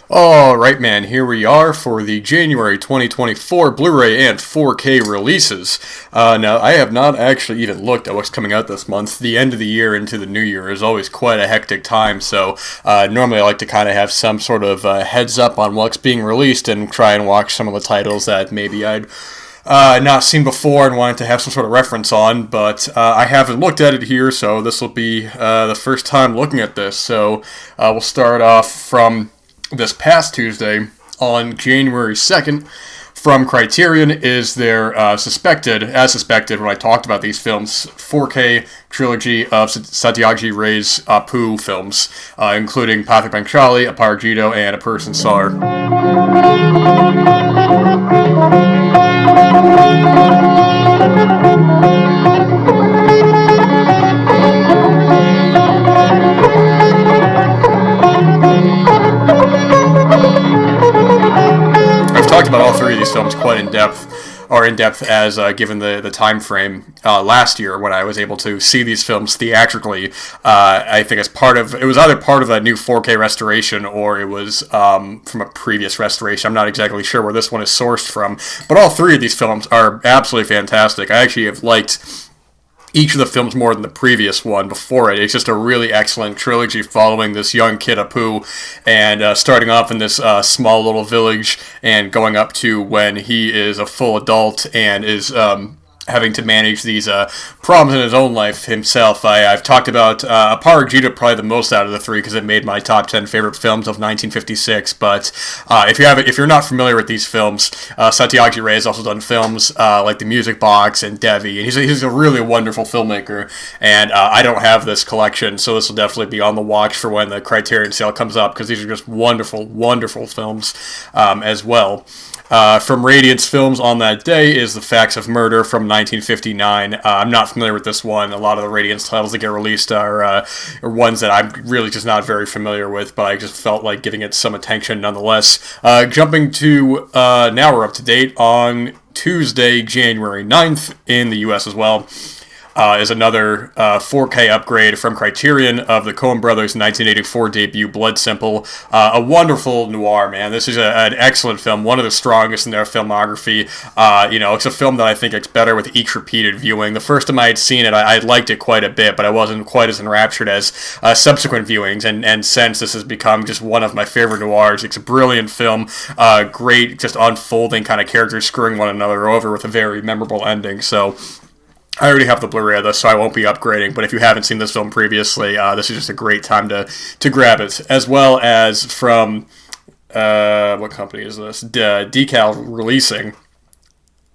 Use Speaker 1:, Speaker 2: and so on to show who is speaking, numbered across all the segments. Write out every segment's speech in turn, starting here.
Speaker 1: Alright, man, here we are for the January 2024 Blu ray and 4K releases. Now, I have not actually even looked at what's coming out this month. The end of the year into the new year is always quite a hectic time, so normally I like to kind of have some sort of heads up on what's being released and try and watch some of the titles that maybe I'd not seen before and wanted to have some sort of reference on, but I haven't looked at it here, so this will be the first time looking at this. So we'll start off from this past Tuesday on January 2nd. From Criterion is their as suspected when I talked about these films, 4K trilogy of Satyajit Ray's Apu films, including Pathet Panchali, Aparajito, and A Person Sar. I've talked about all three of these films quite in depth, as given the time frame last year when I was able to see these films theatrically. I think as it was either part of that new 4K restoration or it was from a previous restoration. I'm not exactly sure where this one is sourced from, but all three of these films are absolutely fantastic. I actually have liked each of the films more than the previous one before it. It's just a really excellent trilogy following this young kid Apu, and starting off in this small little village and going up to when he is a full adult and is having to manage these problems in his own life himself. I've talked about Aparajito probably the most out of the three because it made my top 10 favorite films of 1956. But if you're not familiar with these films, Satyajit Ray has also done films like The Music Box and Devi, and he's a really wonderful filmmaker. And I don't have this collection, so this will definitely be on the watch for when the Criterion sale comes up because these are just wonderful, wonderful films as well. From Radiance Films on that day is The Facts of Murder from 1959. I'm not familiar with this one. A lot of the Radiance titles that get released are ones that I'm really just not very familiar with, but I just felt like giving it some attention nonetheless. Jumping to now we're up to date on Tuesday, January 9th in the US as well. Is another 4K upgrade from Criterion of the Coen Brothers' 1984 debut, Blood Simple. A wonderful noir, man. This is an excellent film, one of the strongest in their filmography. It's a film that I think gets better with each repeated viewing. The first time I had seen it, I liked it quite a bit, but I wasn't quite as enraptured as subsequent viewings, and since this has become just one of my favorite noirs. It's a brilliant film, great, just unfolding kind of characters screwing one another over with a very memorable ending, so I already have the Blu Ray of this, so I won't be upgrading, but if you haven't seen this film previously, this is just a great time to grab it. As well as from, what company is this? Decal Releasing,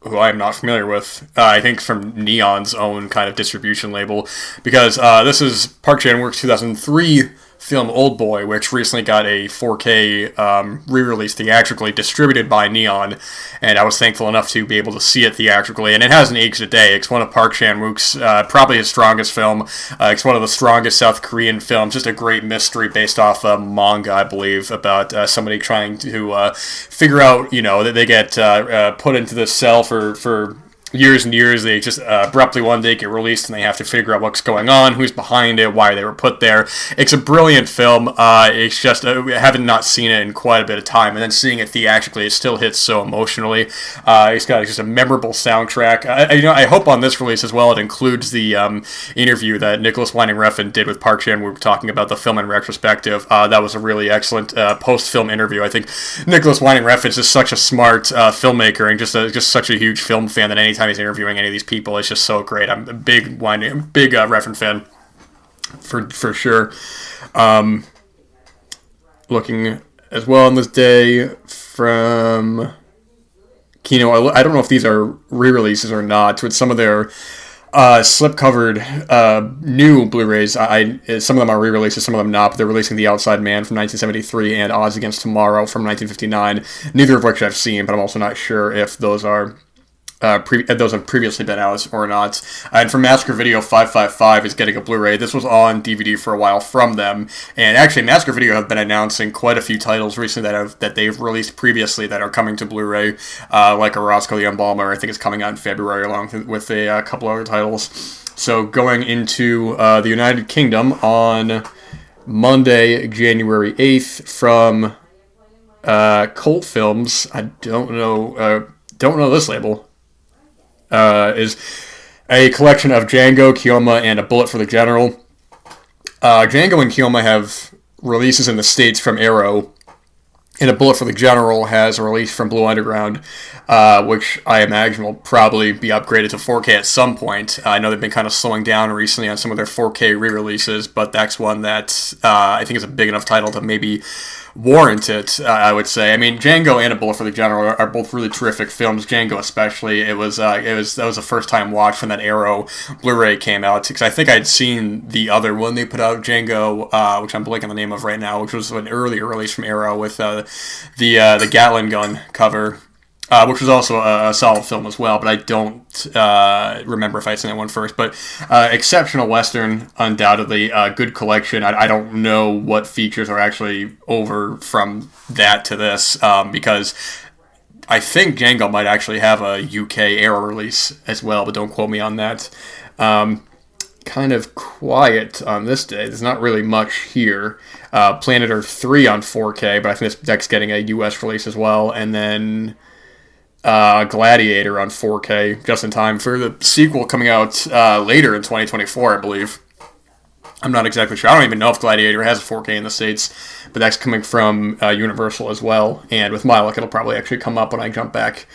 Speaker 1: who I am not familiar with. I think from Neon's own kind of distribution label, because this is Park Chan-wook's 2003 film Old Boy, which recently got a 4K re-release theatrically distributed by Neon, and I was thankful enough to be able to see it theatrically, and it hasn't aged a day. It's one of Park Chan-wook's, probably his strongest film. It's one of the strongest South Korean films, just a great mystery based off a manga, I believe, about somebody trying to figure out, that they get put into this cell for years and years. They just abruptly one day get released and they have to figure out what's going on, who's behind it, why they were put there. It's a brilliant film. It's just I haven't not seen it in quite a bit of time, and then seeing it theatrically, it still hits so emotionally. It's got just a memorable soundtrack. I hope on this release as well it includes the interview that Nicholas Winding Refn did with Park Chan-wook talking about the film in retrospective. That was a really excellent post-film interview. I think Nicholas Winding Refn is just such a smart filmmaker and just such a huge film fan that anytime he's interviewing any of these people, it's just so great. I'm a big Refn fan for sure. Looking as well on this day from Kino. I don't know if these are re-releases or not. With some of their slip-covered new Blu-rays, some of them are re-releases, some of them not, but they're releasing The Outside Man from 1973 and Odds Against Tomorrow from 1959, neither of which I've seen, but I'm also not sure if those are those have previously been out or not. And from Massacre Video, 555 is getting a Blu-ray. This was on DVD for a while from them, and actually Massacre Video have been announcing quite a few titles recently that they've released previously that are coming to Blu-ray, like a Roscoe the Embalmer. I think it's coming out in February along with a couple other titles. So going into the United Kingdom on Monday, January 8th from Cult films. I don't know. Don't know this label. Is a collection of Django, Keoma, and A Bullet for the General. Django and Keoma have releases in the States from Arrow, and A Bullet for the General has a release from Blue Underground, which I imagine will probably be upgraded to 4K at some point. I know they've been kind of slowing down recently on some of their 4K re-releases, but that's one that I think is a big enough title to maybe warrant it, I would say. I mean, Django and A Bullet for the General are both really terrific films. Django especially, that was the first time watch when that Arrow Blu Ray came out, because I think I'd seen the other one they put out, Django, which I'm blanking on the name of right now, which was an earlier release from Arrow with the Gatling gun cover. Which was also a solid film as well, but I don't remember if I'd seen that one first. But exceptional Western, undoubtedly. Good collection. I don't know what features are actually over from that to this, because I think Django might actually have a UK Arrow release as well, but don't quote me on that. Kind of quiet on this day. There's not really much here. Planet Earth 3 on 4K, but I think this deck's getting a US release as well. And then Gladiator on 4K, just in time for the sequel coming out later in 2024, I believe. I'm not exactly sure. I don't even know if Gladiator has a 4K in the States, but that's coming from Universal as well. And with my luck, it'll probably actually come up when I jump back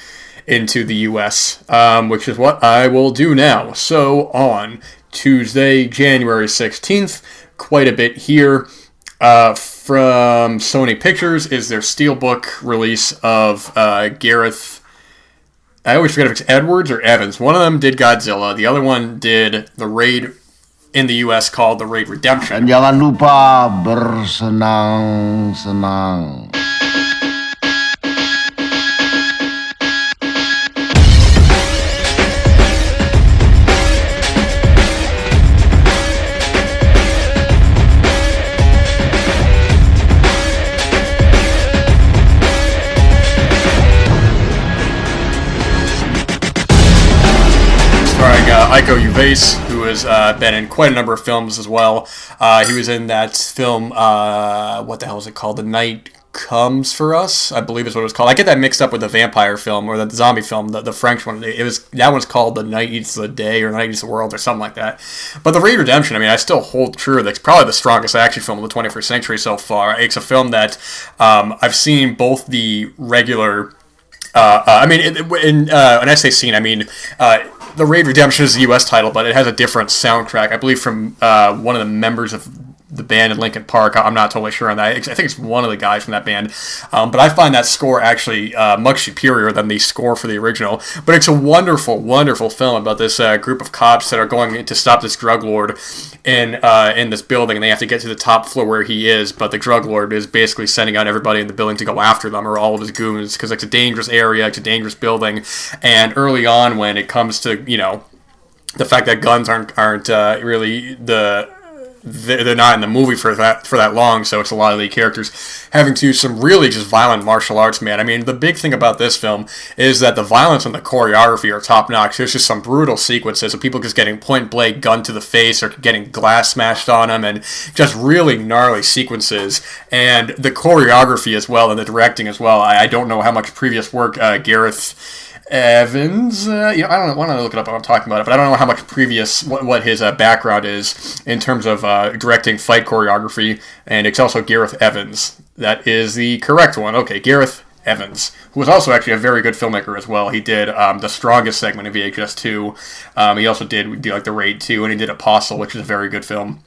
Speaker 1: into the US, which is what I will do now. So on Tuesday, January 16th, quite a bit here. From Sony Pictures is their Steelbook release of Gareth. I always forget if it's Edwards or Evans. One of them did Godzilla. The other one did The Raid, in the US called The Raid Redemption.
Speaker 2: Dan jangan lupa bersenang-senang.
Speaker 1: Iko Uwais, who has been in quite a number of films as well. He was in that film, what the hell is it called? The Night Comes for Us, I believe is what it was called. I get that mixed up with the vampire film or the zombie film, the French one. That one's called The Night Eats the Day or Night Eats the World or something like that. But The Raid Redemption, I mean, I still hold true. That's probably the strongest action film of the 21st century so far. It's a film that I've seen both the regular. When I say scene, I mean The Raid Redemption is the U.S. title, but it has a different soundtrack. I believe from one of the members of the band in Linkin Park. I'm not totally sure on that. I think it's one of the guys from that band. But I find that score actually much superior than the score for the original. But it's a wonderful, wonderful film about this group of cops that are going to stop this drug lord in this building, and they have to get to the top floor where he is. But the drug lord is basically sending out everybody in the building to go after them, or all of his goons, because it's a dangerous area, it's a dangerous building. And early on, when it comes to the fact that guns aren't really they're not in the movie for that long, so it's a lot of the characters having to do some really just violent martial arts, man. I mean, the big thing about this film is that the violence and the choreography are top-notch. There's just some brutal sequences of people just getting point-blank gun to the face or getting glass smashed on them, and just really gnarly sequences. And the choreography as well, and the directing as well. I don't know how much previous work Gareth Evans, I don't want to look it up while I'm talking about it, but I don't know how much previous, what his background is in terms of directing fight choreography, and it's also Gareth Evans. That is the correct one. Okay, Gareth Evans, who was also actually a very good filmmaker as well. He did The Strongest segment of VHS 2. He also did like The Raid 2, and he did Apostle, which is a very good film.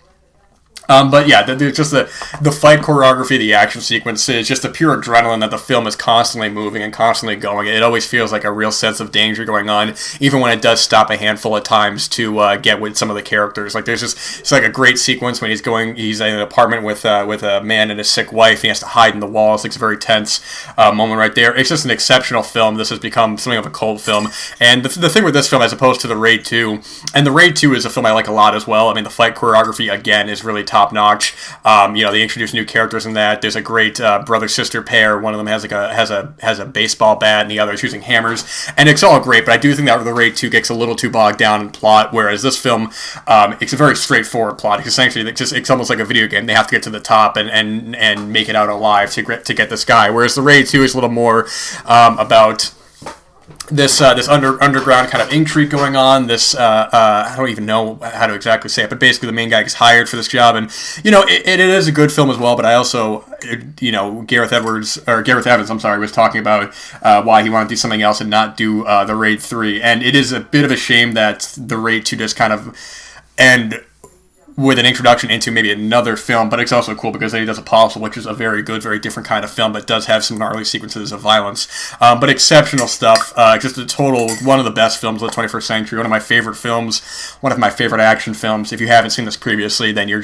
Speaker 1: But yeah, just the fight choreography, the action sequences, just the pure adrenaline that the film is constantly moving and constantly going. It always feels like a real sense of danger going on, even when it does stop a handful of times to get with some of the characters. Like it's like a great sequence when he's in an apartment with a man and his sick wife. He has to hide in the walls. It's a very tense moment right there. It's just an exceptional film. This has become something of a cult film. And the thing with this film, as opposed to The Raid 2, and The Raid 2 is a film I like a lot as well. I mean, the fight choreography again is really top top notch. They introduce new characters in that. There's a great brother sister pair. One of them has a baseball bat, and the other is using hammers, and it's all great. But I do think that the Raid 2 gets a little too bogged down in plot, whereas this film, it's a very straightforward plot. It's essentially it's almost like a video game. They have to get to the top and make it out alive to get this guy. Whereas the Raid 2 is a little more about this underground kind of intrigue going on. This I don't even know how to exactly say it, but basically the main guy gets hired for this job, and it is a good film as well. But I also Gareth Evans, was talking about why he wanted to do something else and not do the Raid 3, and it is a bit of a shame that the Raid 2 just kind of end with an introduction into maybe another film, but it's also cool because then he does Apostle, which is a very good, very different kind of film, but does have some gnarly sequences of violence. But exceptional stuff. Just a total, one of the best films of the 21st century, one of my favorite films, one of my favorite action films. If you haven't seen this previously, then you're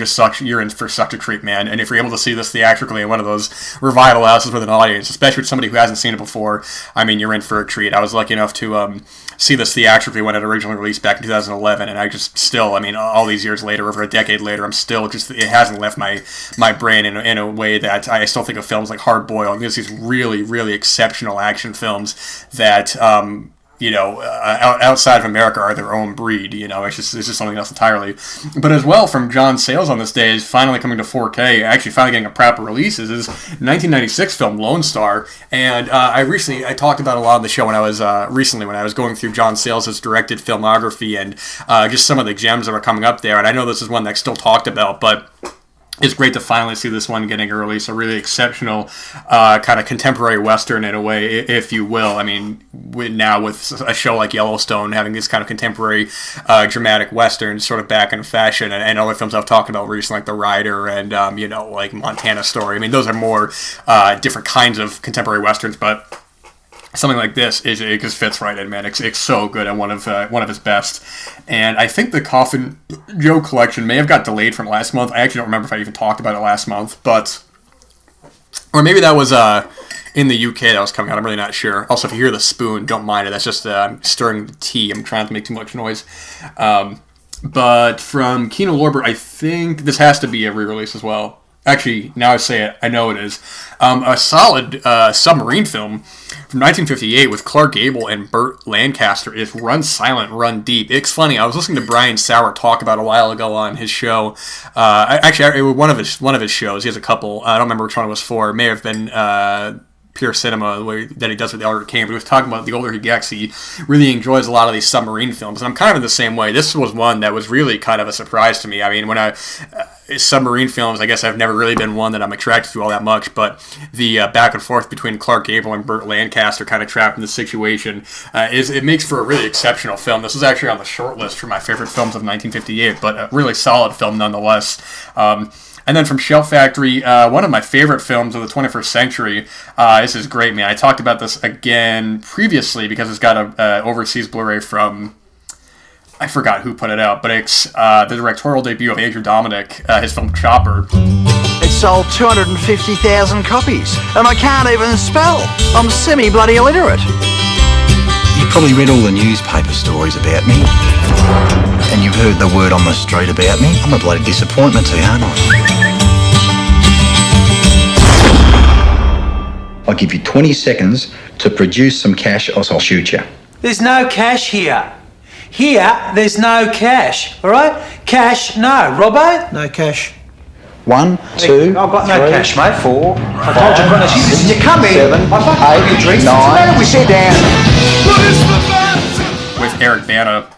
Speaker 1: in for such a treat, man. And if you're able to see this theatrically in one of those revival houses with an audience, especially with somebody who hasn't seen it before, I mean, you're in for a treat. I was lucky enough to see this theatrically when it originally released back in 2011, and I just still, all these years later, over a decade later, I'm still just, it hasn't left my brain in a way that I still think of films like Hard Boiled. There's these really, really exceptional action films that outside of America are their own breed. It's just something else entirely. But as well, from John Sayles on this day, is finally coming to 4K, actually finally getting a proper release, is his 1996 film Lone Star. And I talked about a lot on the show when I was going through John Sayles' directed filmography and just some of the gems that were coming up there. And I know this is one that's still talked about, but it's great to finally see this one getting a release, a really exceptional kind of contemporary Western in a way, if you will. Now with a show like Yellowstone having this kind of contemporary dramatic Western sort of back in fashion, and other films I've talked about recently like The Rider and, like Montana Story. Those are more different kinds of contemporary Westerns, but something like this it just fits right in, man. It's so good and one of his best. And I think the Coffin Joe collection may have got delayed from last month. I actually don't remember if I even talked about it last month, or maybe that was in the UK that was coming out. I'm really not sure. Also, if you hear the spoon, don't mind it. That's just I'm stirring the tea. I'm trying to make too much noise. But from Kino Lorber, I think this has to be a re-release as well. Actually, now I say it, I know it is. A solid submarine film from 1958 with Clark Gable and Burt Lancaster is Run Silent, Run Deep. It's funny, I was listening to Brian Sauer talk about it a while ago on his show. It was one of his shows. He has a couple. I don't remember which one it was for. It may have been Pure Cinema, the way that he does with the older Kane, but he was talking about the older he gets, he really enjoys a lot of these submarine films, and I'm kind of in the same way. This was one that was really kind of a surprise to me. When submarine films, I guess I've never really been one that I'm attracted to all that much, but the back and forth between Clark Gable and Burt Lancaster kind of trapped in this situation, it makes for a really exceptional film. This was actually on the short list for my favorite films of 1958, but a really solid film nonetheless. And then from Shell Factory, one of my favorite films of the 21st century. This is great, man. I talked about this again previously because it's got a overseas Blu Ray from, I forgot who put it out, but it's the directorial debut of Andrew Dominic, his film Chopper.
Speaker 2: It sold 250,000 copies, and I can't even spell. I'm semi-bloody illiterate.
Speaker 3: You've probably read all the newspaper stories about me, and you've heard the word on the street about me. I'm a bloody disappointment to you, aren't I? I'll give you 20 seconds to produce some cash, or I'll shoot you.
Speaker 4: There's no cash here. Here, there's no cash, all right? Cash, no. Robbo?
Speaker 3: No cash. 1, 2,
Speaker 4: I've got no
Speaker 3: 3,
Speaker 4: cash, mate.
Speaker 3: 4,
Speaker 4: I told you I've got no cash. You come in.
Speaker 3: 7,
Speaker 4: I've got
Speaker 3: 8,
Speaker 4: drinks.
Speaker 3: 9,
Speaker 4: What's the matter? We sit down.
Speaker 1: With Eric Bana.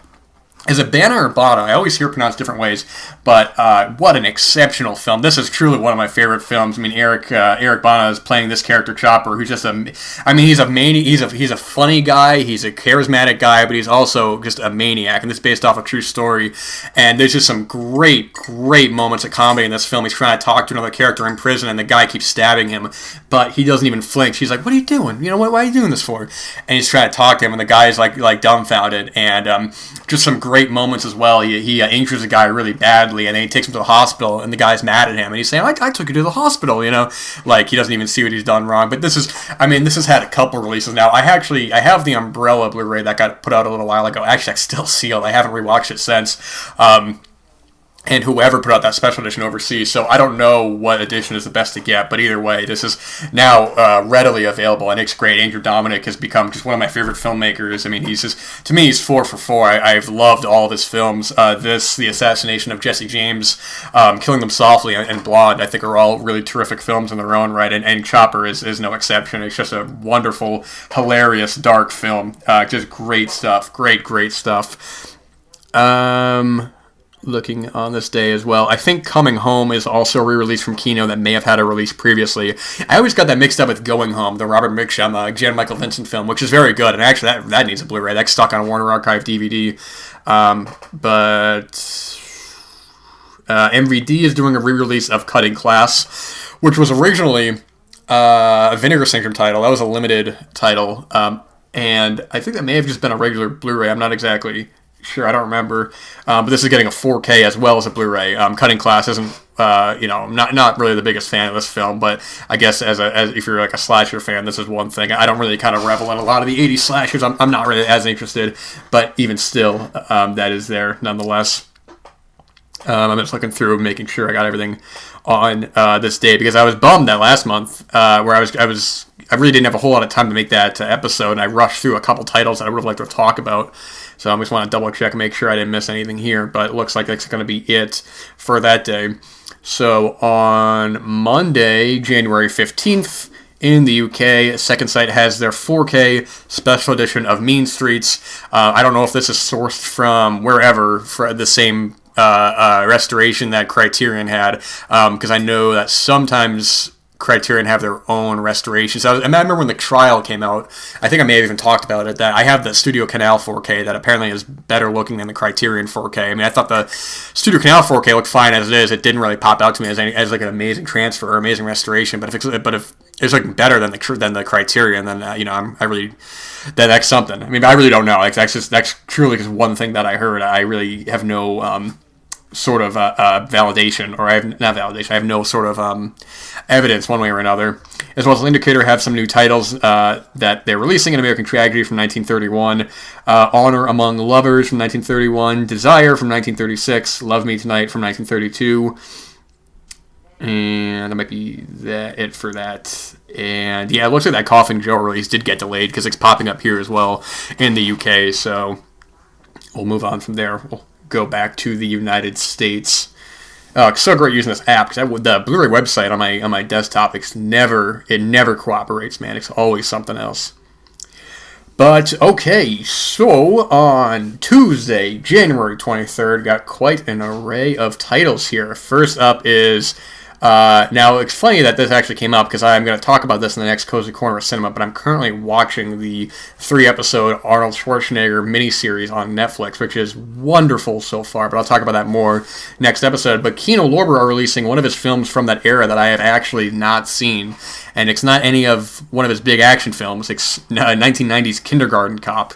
Speaker 1: Is it Bana or Bana? I always hear it pronounced different ways, but what an exceptional film. This is truly one of my favorite films. Eric Bana is playing this character Chopper, who's just he's a maniac. He's a funny guy. He's a charismatic guy, but he's also just a maniac, and this is based off a true story. And there's just some great moments of comedy in this film. He's trying to talk to another character in prison, and the guy keeps stabbing him, but he doesn't even flinch. He's like, "What are you doing? Why are you doing this for?" And he's trying to talk to him, and the guy's like dumbfounded. And just some great moments as well. He injures a guy really badly, and then he takes him to the hospital, and the guy's mad at him, and he's saying, I took you to the hospital, like he doesn't even see what he's done wrong. But this has had a couple releases now. I have the Umbrella Blu Ray that got put out a little while ago. Actually, it's still sealed. I haven't rewatched it since. and whoever put out that special edition overseas. So I don't know what edition is the best to get, but either way, this is now readily available, and it's great. Andrew Dominik has become just one of my favorite filmmakers. I mean, to me, he's 4 for 4. I've loved all of his films. The Assassination of Jesse James, Killing Them Softly, and Blonde, I think are all really terrific films in their own right, and Chopper is no exception. It's just a wonderful, hilarious, dark film. Just great stuff. Great stuff. Looking on this day as well, I think Coming Home is also a re-release from Kino that may have had a release previously. I always got that mixed up with Going Home, the Robert Mitchum, Jan Michael Vincent film, which is very good, and actually that needs a Blu-ray. That's stuck on a Warner Archive DVD. But MVD is doing a re-release of Cutting Class, which was originally a Vinegar Syndrome title. That was a limited title, and I think that may have just been a regular Blu-ray. I'm not exactly sure, I don't remember, but this is getting a 4K as well as a Blu-ray. Cutting Class isn't, I'm not really the biggest fan of this film, but I guess as if you're like a slasher fan, this is one thing. I don't really kind of revel in a lot of the 80s slashers. I'm not really as interested, but even still, that is there nonetheless. I'm just looking through, making sure I got everything on this day, because I was bummed that last month, where I really didn't have a whole lot of time to make that episode, and I rushed through a couple titles that I would have liked to talk about. So I just want to double check and make sure I didn't miss anything here, but it looks like that's going to be it for that day. So on Monday, January 15th, in the UK, Second Sight has their 4K special edition of Mean Streets. I don't know if this is sourced from wherever, for the same restoration that Criterion had, because I know that sometimes Criterion have their own restorations. I remember when The Trial came out, I think I may have even talked about it, that I have the Studio Canal 4K that apparently is better looking than the Criterion 4K. I mean, I thought the Studio Canal 4K looked fine as it is. It didn't really pop out to me as like an amazing transfer or amazing restoration. But if it's like better than the Criterion, then that's something. I mean, I really don't know. Like, that's truly just one thing that I heard. I really have no sort of validation, or I have no sort of evidence one way or another. As well as Indicator have some new titles that they're releasing: An American Tragedy from 1931, Honor Among Lovers from 1931, Desire from 1936, Love Me Tonight from 1932, and that might be it for that. And yeah, it looks like that Coffin Joe release did get delayed because it's popping up here as well in the UK, so we'll move on from there. We'll go back to the United States. It's so great using this app, because the Blu-ray website on my desktop, it never cooperates, man. It's always something else. But okay, so on Tuesday, January 23rd, got quite an array of titles here. First up is now it's funny that this actually came up, because I'm going to talk about this in the next Cozy Corner of Cinema, but I'm currently watching the 3-episode Arnold Schwarzenegger miniseries on Netflix, which is wonderful so far, but I'll talk about that more next episode. But Kino Lorber are releasing one of his films from that era that I have actually not seen, and it's not any of one of his big action films. It's 1990s Kindergarten Cop.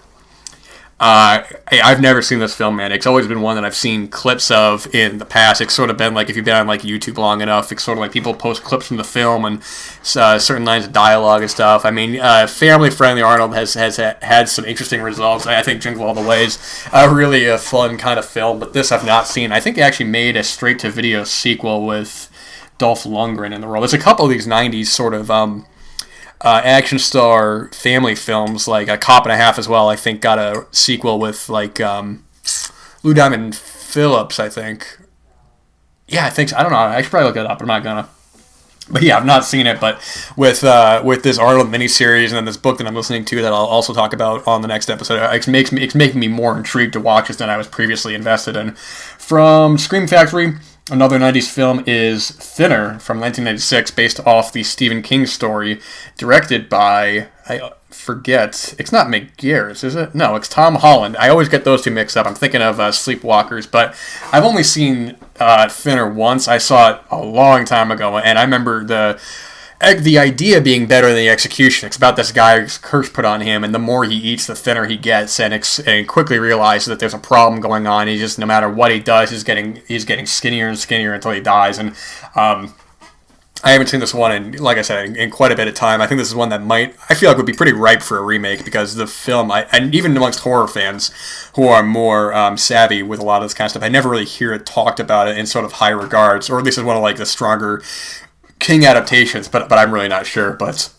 Speaker 1: I've never seen this film, man. It's always been one that I've seen clips of in the past. It's sort of been like, if you've been on like YouTube long enough, it's sort of like people post clips from the film and certain lines of dialogue and stuff. I mean, family-friendly Arnold has had some interesting results. I think Jingle All the Way is really a fun kind of film, but this I've not seen. I think they actually made a straight-to-video sequel with Dolph Lundgren in the role. There's a couple of these 90s sort of action star family films, like A Cop and a Half as well, I think got a sequel with like Lou Diamond Phillips, I think. Yeah, I think so. I don't know. I should probably look it up. I'm not gonna. But yeah, I've not seen it. But with this Arnold miniseries and then this book that I'm listening to that I'll also talk about on the next episode, it's making me more intrigued to watch this than I was previously invested in. From Scream Factory, another 90s film is Thinner from 1996, based off the Stephen King story, directed by, I forget, it's not Mick Garris, is it? No, it's Tom Holland. I always get those two mixed up. I'm thinking of Sleepwalkers, but I've only seen Thinner once. I saw it a long time ago, and I remember the idea being better than the execution. It's about this guy's curse put on him, and the more he eats, the thinner he gets, and quickly realizes that there's a problem going on. He just, no matter what he does, he's getting skinnier and skinnier until he dies. And I haven't seen this one in, like I said, in quite a bit of time. I think this is one that I feel like would be pretty ripe for a remake because the film, and even amongst horror fans who are more savvy with a lot of this kind of stuff, I never really hear it talked about it in sort of high regards, or at least as one of like the stronger King adaptations, but I'm really not sure. But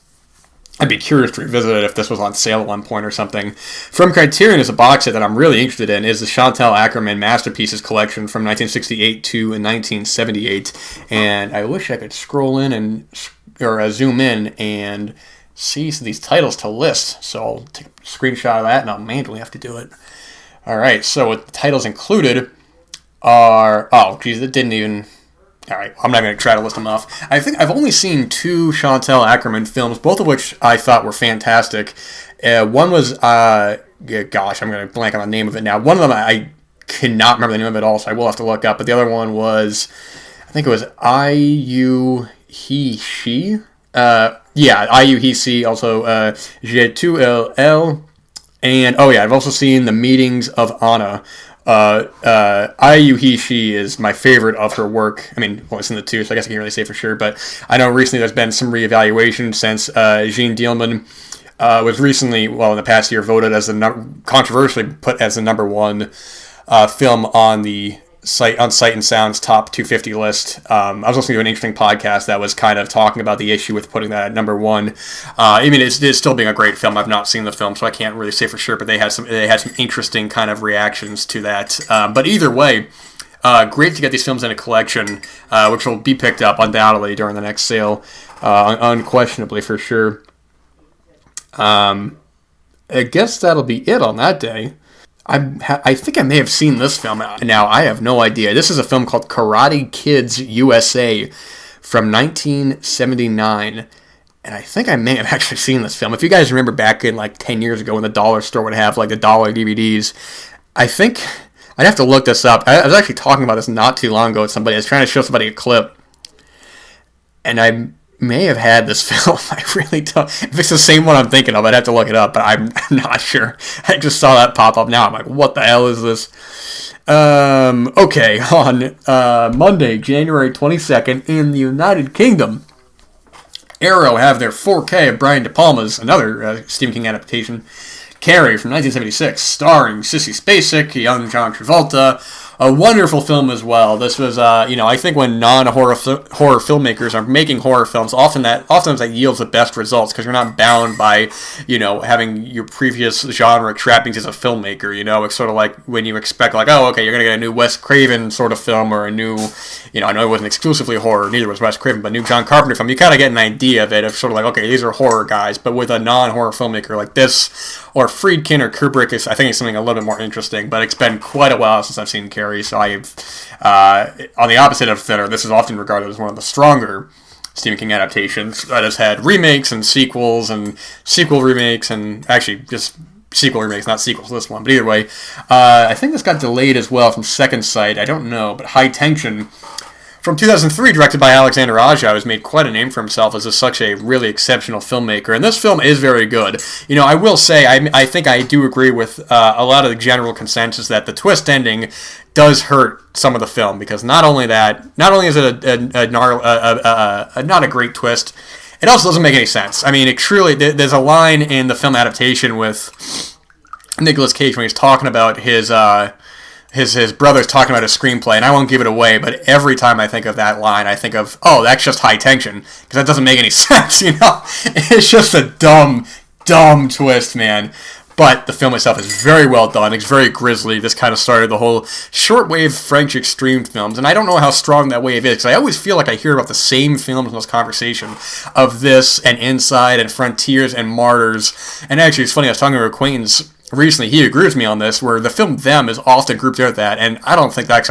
Speaker 1: I'd be curious to revisit it if this was on sale at one point or something. From Criterion is a box set that I'm really interested in is the Chantal Akerman Masterpieces collection from 1968 to 1978. And I wish I could scroll in or zoom in and see these titles to list. So I'll take a screenshot of that and I'll manually have to do it. All right, so the titles included are... Oh, geez, it didn't even... All right, I'm not going to try to list them off. I think I've only seen 2 Chantal Akerman films, both of which I thought were fantastic. One was, gosh, I'm going to blank on the name of it now. One of them I cannot remember the name of it at all, so I will have to look up. But the other one was, I think it was I, You, He, She. I, You, He, She, also J'ai Tu, Elle. And, oh yeah, I've also seen The Meetings of Anna. I, You, He, She is my favorite of her work. I mean, well, it's in the 2, so I guess I can't really say for sure, but I know recently there's been some reevaluation since Jean Dielman was recently, well, in the past year, voted as controversially put as the number 1 film on the Sight and Sound's top 250 list. I was listening to an interesting podcast that was kind of talking about the issue with putting that at number 1. I mean, it's still being a great film. I've not seen the film, so I can't really say for sure. But they had some interesting kind of reactions to that. But either way, great to get these films in a collection, which will be picked up undoubtedly during the next sale, unquestionably for sure. I guess that'll be it on that day. I think I may have seen this film. Now, I have no idea. This is a film called Karate Kids USA from 1979. And I think I may have actually seen this film. If you guys remember back in like 10 years ago when the dollar store would have like the dollar DVDs, I think I'd have to look this up. I was actually talking about this not too long ago with somebody. I was trying to show somebody a clip. And I may have had this film. I really don't. If it's the same one I'm thinking of, I'd have to look it up, but I'm not sure. I just saw that pop up now. I'm like, what the hell is this? Okay, on Monday, January 22nd, in the United Kingdom, Arrow have their 4K of Brian De Palma's, another Stephen King adaptation, Carrie from 1976, starring Sissy Spacek, young John Travolta. A wonderful film as well. This was, I think when non-horror horror filmmakers are making horror films, often that yields the best results because you're not bound by, having your previous genre trappings as a filmmaker. It's sort of like when you expect, like, oh, okay, you're gonna get a new Wes Craven sort of film or a new, I know it wasn't exclusively horror, neither was Wes Craven, but a new John Carpenter film. You kind of get an idea of it, of sort of like, okay, these are horror guys, but with a non-horror filmmaker like this, or Friedkin or Kubrick, I think it's something a little bit more interesting. But it's been quite a while since I've seen Carrie, so I've, on the opposite of Thinner, this is often regarded as one of the stronger Stephen King adaptations that has had remakes and sequels and sequel remakes, and actually just sequel remakes, not sequels to this one. But either way, I think this got delayed as well from Second Sight. I don't know, but High Tension from 2003, directed by Alexander Aja, has made quite a name for himself as such a really exceptional filmmaker. And this film is very good. I will say, I think I do agree with a lot of the general consensus that the twist ending does hurt some of the film, because not only is it not a great twist, it also doesn't make any sense. I mean, it truly, there's a line in the film adaptation with Nicolas Cage when he's talking about his brother's talking about his screenplay, and I won't give it away, but every time I think of that line, I think of, oh, that's just High Tension, because that doesn't make any sense, It's just a dumb twist, man. But the film itself is very well done. It's very grisly. This kind of started the whole shortwave French extreme films, and I don't know how strong that wave is, because I always feel like I hear about the same films in this conversation of this and Inside and Frontiers and Martyrs. And actually, it's funny, I was talking to an acquaintance recently, he agrees with me on this, where the film Them is often grouped in with that, and I don't think that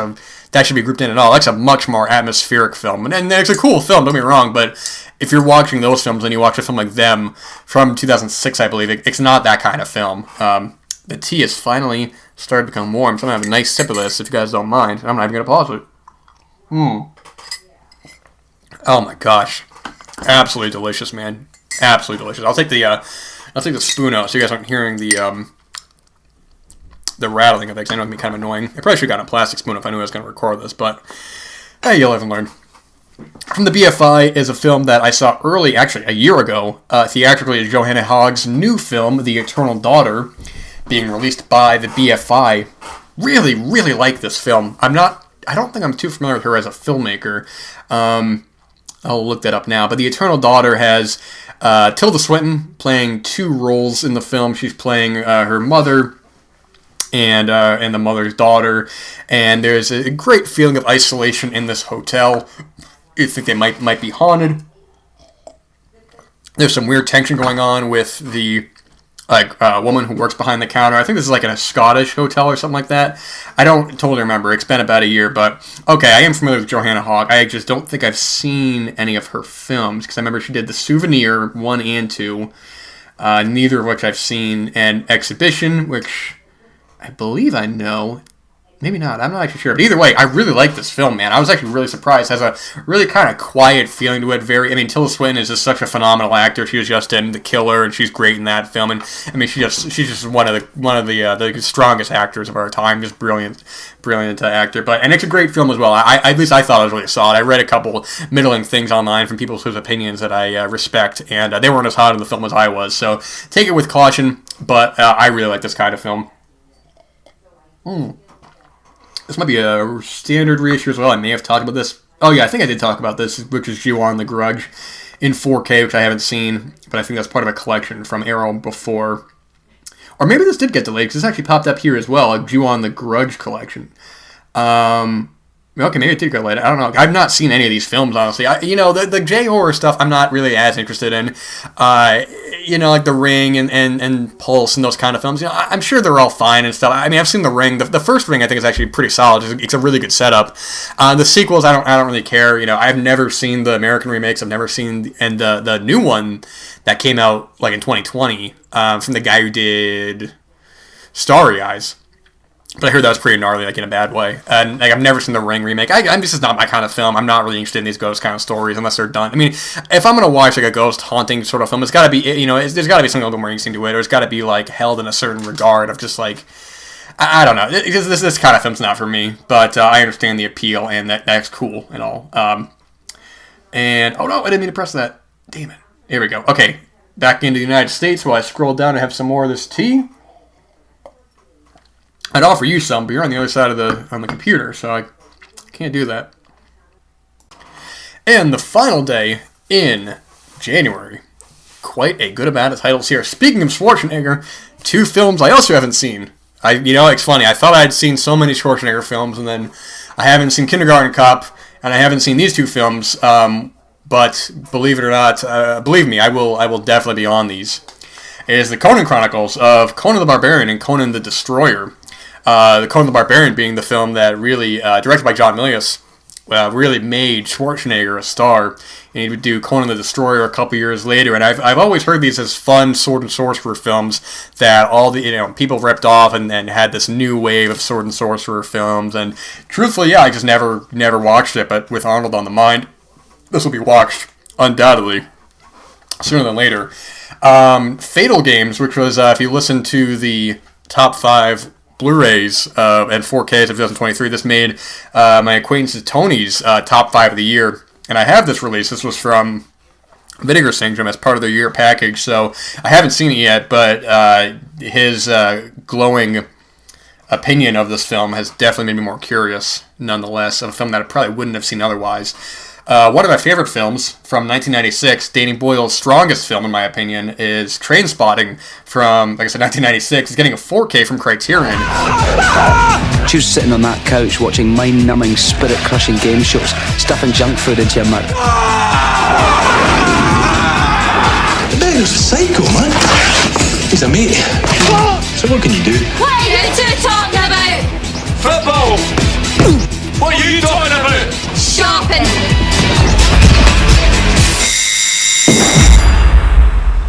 Speaker 1: should be grouped in at all. That's a much more atmospheric film, and it's a cool film, don't get me wrong, but if you're watching those films and you watch a film like Them from 2006, I believe, it's not that kind of film. The tea has finally started to become warm, so I'm going to have a nice sip of this, if you guys don't mind. I'm not even going to pause it. Oh my gosh. Absolutely delicious, man. Absolutely delicious. I'll take the spoon out so you guys aren't hearing the rattling of it, because I know it can be kind of annoying. I probably should have gotten a plastic spoon if I knew I was going to record this, but hey, you'll live and learn. from the BFI is a film that I saw early, actually a year ago, theatrically, is Johanna Hogg's new film, The Eternal Daughter, being released by the BFI. Really, really like this film. I don't think I'm too familiar with her as a filmmaker. I'll look that up now. But The Eternal Daughter has Tilda Swinton playing two roles in the film. She's playing her mother and the mother's daughter. And there's a great feeling of isolation in this hotel. You think they might be haunted. There's some weird tension going on with the woman who works behind the counter. I think this is like in a Scottish hotel or something like that. I don't totally remember. It's been about a year, but okay, I am familiar with Johanna Hogg. I just don't think I've seen any of her films, because I remember she did The Souvenir 1 and 2, neither of which I've seen, and Exhibition, which I believe I know. Maybe not. I'm not actually sure. But either way, I really like this film, man. I was actually really surprised. It has a really kind of quiet feeling to it. Tilda Swinton is just such a phenomenal actor. She was just in The Killer, and she's great in that film. And I mean, she's just one of the strongest actors of our time. Just brilliant actor. And it's a great film as well. At least I thought it was really solid. I read a couple middling things online from people's opinions that I respect, and they weren't as hot in the film as I was. So take it with caution. But I really like this kind of film. This might be a standard reissue as well. I may have talked about this. Oh yeah, I think I did talk about this, which is Ju-On the Grudge in 4K, which I haven't seen, but I think that's part of a collection from Arrow before. Or maybe this did get delayed, because this actually popped up here as well, a Ju-On the Grudge collection. Okay, maybe it did get delayed. I don't know. I've not seen any of these films, honestly. The J-horror stuff I'm not really as interested in. Like The Ring and Pulse and those kind of films. I'm sure they're all fine and stuff. I mean, I've seen The Ring. The first Ring I think is actually pretty solid. It's a really good setup. The sequels I don't really care. I've never seen the American remakes. I've never seen the new one that came out like in 2020 from the guy who did Starry Eyes. But I heard that was pretty gnarly, like in a bad way. And I've never seen The Ring remake. This is not my kind of film. I'm not really interested in these ghost kind of stories unless they're done. I mean, if I'm gonna watch like a ghost haunting sort of film, it's got to be there's got to be something a little more interesting to it, or it's got to be like held in a certain regard of just like I don't know. This kind of film's not for me. But I understand the appeal, and that's cool and all. And oh no, I didn't mean to press that. Damn it. Here we go. Okay, back into the United States. While I scroll down and have some more of this tea. I'd offer you some, but you're on the other side of the computer, so I can't do that. And the final day in January. Quite a good amount of titles here. Speaking of Schwarzenegger, two films I also haven't seen. It's funny. I thought I'd seen so many Schwarzenegger films, and then I haven't seen Kindergarten Cop, and I haven't seen these two films. But believe it or not, believe me, I will definitely be on these. It is the Conan Chronicles of Conan the Barbarian and Conan the Destroyer. The Conan the Barbarian being the film that really, directed by John Milius, really made Schwarzenegger a star. And he would do Conan the Destroyer a couple years later. And I've always heard these as fun sword and sorcerer films that all the people ripped off and had this new wave of sword and sorcerer films. And truthfully, I just never watched it. But with Arnold on the mind, this will be watched undoubtedly sooner than later. Fatal Games, which was if you listen to the top 5 Blu Rays and 4Ks of 2023. This made my acquaintance Tony's top 5 of the year. And I have this release. This was from Vinegar Syndrome as part of their year package. So I haven't seen it yet, but his glowing opinion of this film has definitely made me more curious, nonetheless, of a film that I probably wouldn't have seen otherwise. One of my favorite films from 1996, Danny Boyle's strongest film in my opinion, is Trainspotting from, like I said, 1996. It's getting a 4K from Criterion.
Speaker 5: She was sitting on that couch watching mind-numbing, spirit-crushing game shows, stuffing junk food into your mouth.
Speaker 6: The beggar's a psycho, man. He's a mate. So what can you do?
Speaker 7: What are you two talking about?
Speaker 6: Football! What are you talking about?
Speaker 7: Shopping.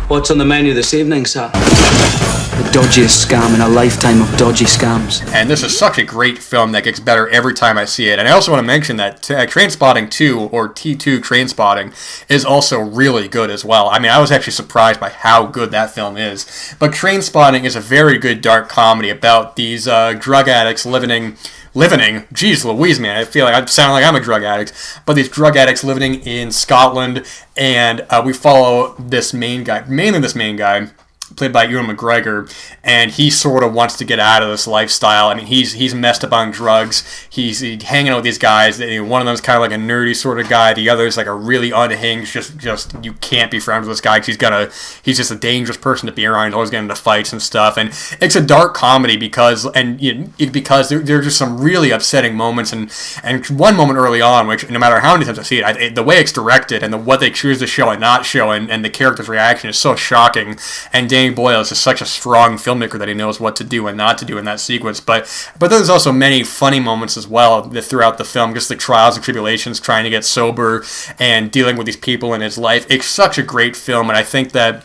Speaker 5: What's on the menu this evening, sir? The dodgiest scam in a lifetime of dodgy scams.
Speaker 1: And this is such a great film that gets better every time I see it. And I also want to mention that Trainspotting 2, or T2 Trainspotting, is also really good as well. I mean, I was actually surprised by how good that film is. But Trainspotting is a very good dark comedy about these drug addicts living living, geez Louise, man, I feel like I sound like I'm a drug addict, but these drug addicts living in Scotland, and we follow this main guy, mainly this main guy, played by Ewan McGregor, and he sort of wants to get out of this lifestyle. I mean, he's messed up on drugs. He's hanging out with these guys. One of them's kind of like a nerdy sort of guy. The other's like a really unhinged, just you can't be friends with this guy because he's just a dangerous person to be around. He's always getting into fights and stuff. And it's a dark comedy because there are just some really upsetting moments, and one moment early on, which no matter how many times I see it, the way it's directed and what they choose to show and not show, and the character's reaction is so shocking. And Danny Boyle is just such a strong filmmaker that he knows what to do and not to do in that sequence. But there's also many funny moments as well throughout the film, just the trials and tribulations trying to get sober and dealing with these people in his life. It's such a great film, and I think that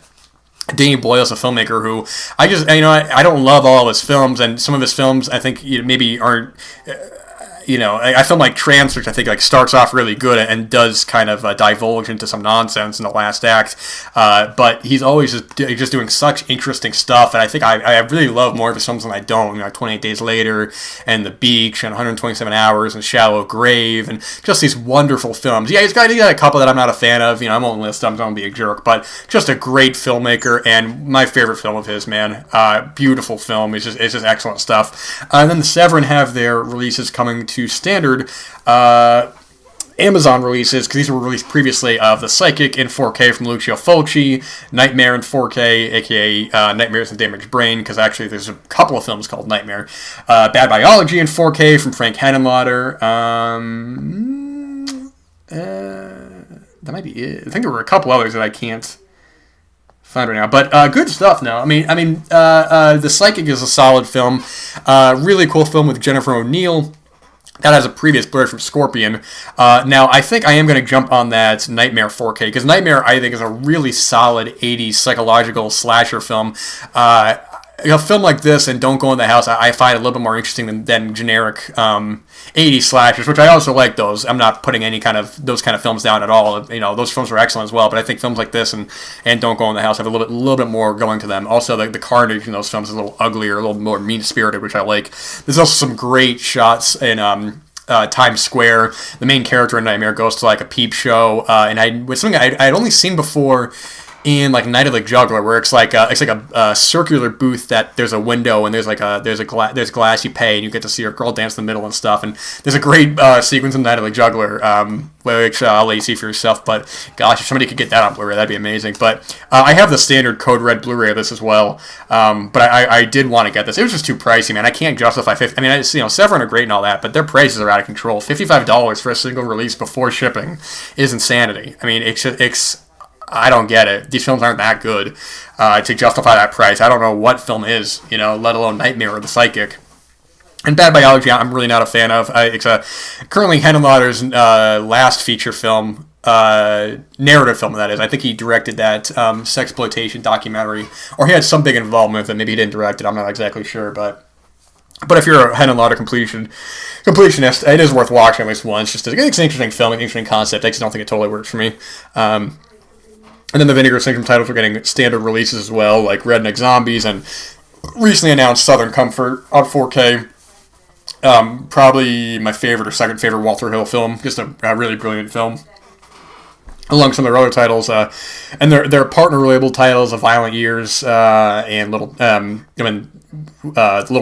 Speaker 1: Danny Boyle is a filmmaker who I don't love all his films, and some of his films I think maybe aren't. I feel like Transfix, I think, like starts off really good and does kind of divulge into some nonsense in the last act. But he's always just doing such interesting stuff, and I think I really love more of his films than I don't. 28 Days Later, and The Beach, and 127 Hours, and Shallow Grave, and just these wonderful films. Yeah, he's got a couple that I'm not a fan of. I won't list them, don't be a jerk, but just a great filmmaker, and my favorite film of his, man. Beautiful film. It's just excellent stuff. And then the Severin have their releases coming to standard Amazon releases, because these were released previously, of The Psychic in 4K from Lucio Fulci, Nightmare in 4K, aka Nightmares and Damaged Brain, because actually there's a couple of films called Nightmare, Bad Biology in 4K from Frank Henenlotter, that might be it. I think there were a couple others that I can't find right now, but good stuff. Now, The Psychic is a solid film, really cool film with Jennifer O'Neill. That has a previous blur from Scorpion. Now, I think I am going to jump on that Nightmare 4K, because Nightmare, I think, is a really solid 80s psychological slasher film. A film like this and Don't Go in the House, I find a little bit more interesting than generic 80s slashers, which I also like those. I'm not putting those kind of films down at all. Those films are excellent as well, but I think films like this and Don't Go in the House have a little bit more going to them. Also, the carnage in those films is a little uglier, a little more mean-spirited, which I like. There's also some great shots in Times Square. The main character in Nightmare goes to like a peep show, and with something I'd only seen before in like Night of the Juggler, where it's like a circular booth that there's a window and there's glass you pay and you get to see a girl dance in the middle and stuff. And there's a great sequence in Night of the Juggler, which I'll let you see for yourself. But gosh, if somebody could get that on Blu Ray, that'd be amazing. But I have the standard Code Red Blu Ray of this as well. But I did want to get this. It was just too pricey, man. I can't justify 50. Severin are great and all that, but their prices are out of control. $55 for a single release before shipping is insanity. I don't get it. These films aren't that good to justify that price. I don't know what film is, let alone Nightmare or The Psychic. And Bad Biology, I'm really not a fan of. It's currently Henenlotter's last feature film, narrative film, that is. I think he directed that sexploitation documentary, or he had some big involvement with it. Maybe he didn't direct it. I'm not exactly sure, but if you're a Henenlotter completionist, it is worth watching at least once. It's an interesting film, an interesting concept. I just don't think it totally works for me. And then the Vinegar Syndrome titles are getting standard releases as well, like Redneck Zombies and recently announced Southern Comfort on 4K. Probably my favorite or second favorite Walter Hill film. Just a really brilliant film. Along some of their other titles, and their partner label titles of Violent Years and Little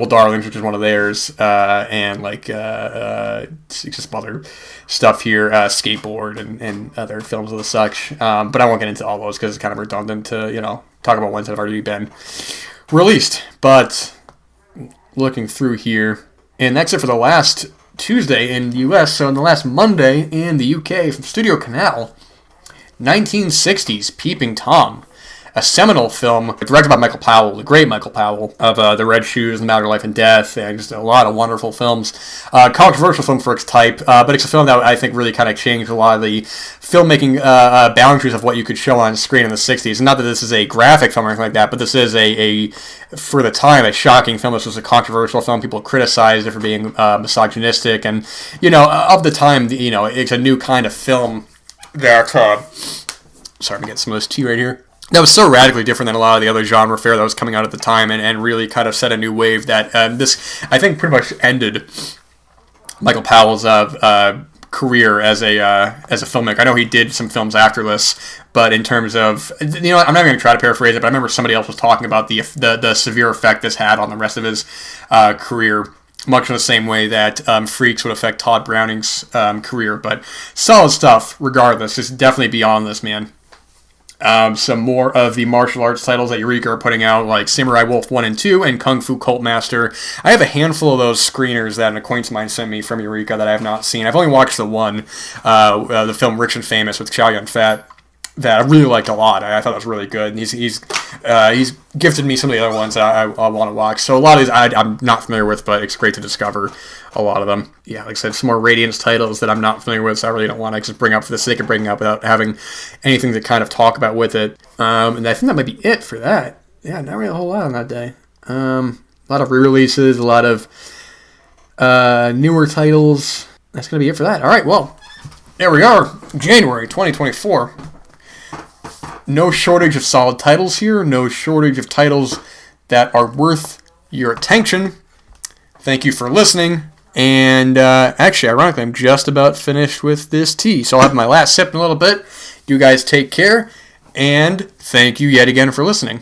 Speaker 1: Darlings, which is one of theirs, and just other stuff here, Skateboard and other films of the such. But I won't get into all those because it's kind of redundant to talk about ones that have already been released. But looking through here, and that's it for the last Tuesday in the U.S. So in the last Monday in the U.K. from Studio Canal. 1960s Peeping Tom, a seminal film directed by Michael Powell, the great Michael Powell, of The Red Shoes, The Matter of Life and Death, and just a lot of wonderful films. Controversial film for its type, but it's a film that I think really kind of changed a lot of the filmmaking boundaries of what you could show on screen in the 60s. And not that this is a graphic film or anything like that, but this is a for the time, a shocking film. This was a controversial film. People criticized it for being misogynistic, and, of the time, it's a new kind of film that, sorry to get some of this tea right here, that was so radically different than a lot of the other genre fare that was coming out at the time, and really kind of set a new wave that this, I think, pretty much ended Michael Powell's career as a filmmaker. I know he did some films after this, but in terms of, you know, I'm not going to try to paraphrase it, but I remember somebody else was talking about the severe effect this had on the rest of his career, much in the same way that Freaks would affect Todd Browning's career. But solid stuff, regardless. It's definitely beyond this, man. Some more of the martial arts titles that Eureka are putting out, like Samurai Wolf 1 and 2 and Kung Fu Cult Master. I have a handful of those screeners that an acquaintance of mine sent me from Eureka that I have not seen. I've only watched the one, the film Rich and Famous with Chow Yun-fat, that I really liked a lot. I thought it was really good. And he's gifted me some of the other ones that I want to watch. So a lot of these I'm not familiar with, but it's great to discover a lot of them. Yeah, like I said, some more Radiance titles that I'm not familiar with, so I really don't want to just bring up for the sake of bringing up without having anything to kind of talk about with it. And I think that might be it for that. Yeah, not really a whole lot on that day. A lot of re-releases, a lot of newer titles. That's going to be it for that. All right, well, there we are. January 2024. No shortage of solid titles here. No shortage of titles that are worth your attention. Thank you for listening. And actually, ironically, I'm just about finished with this tea. So I'll have my last sip in a little bit. You guys take care. And thank you yet again for listening.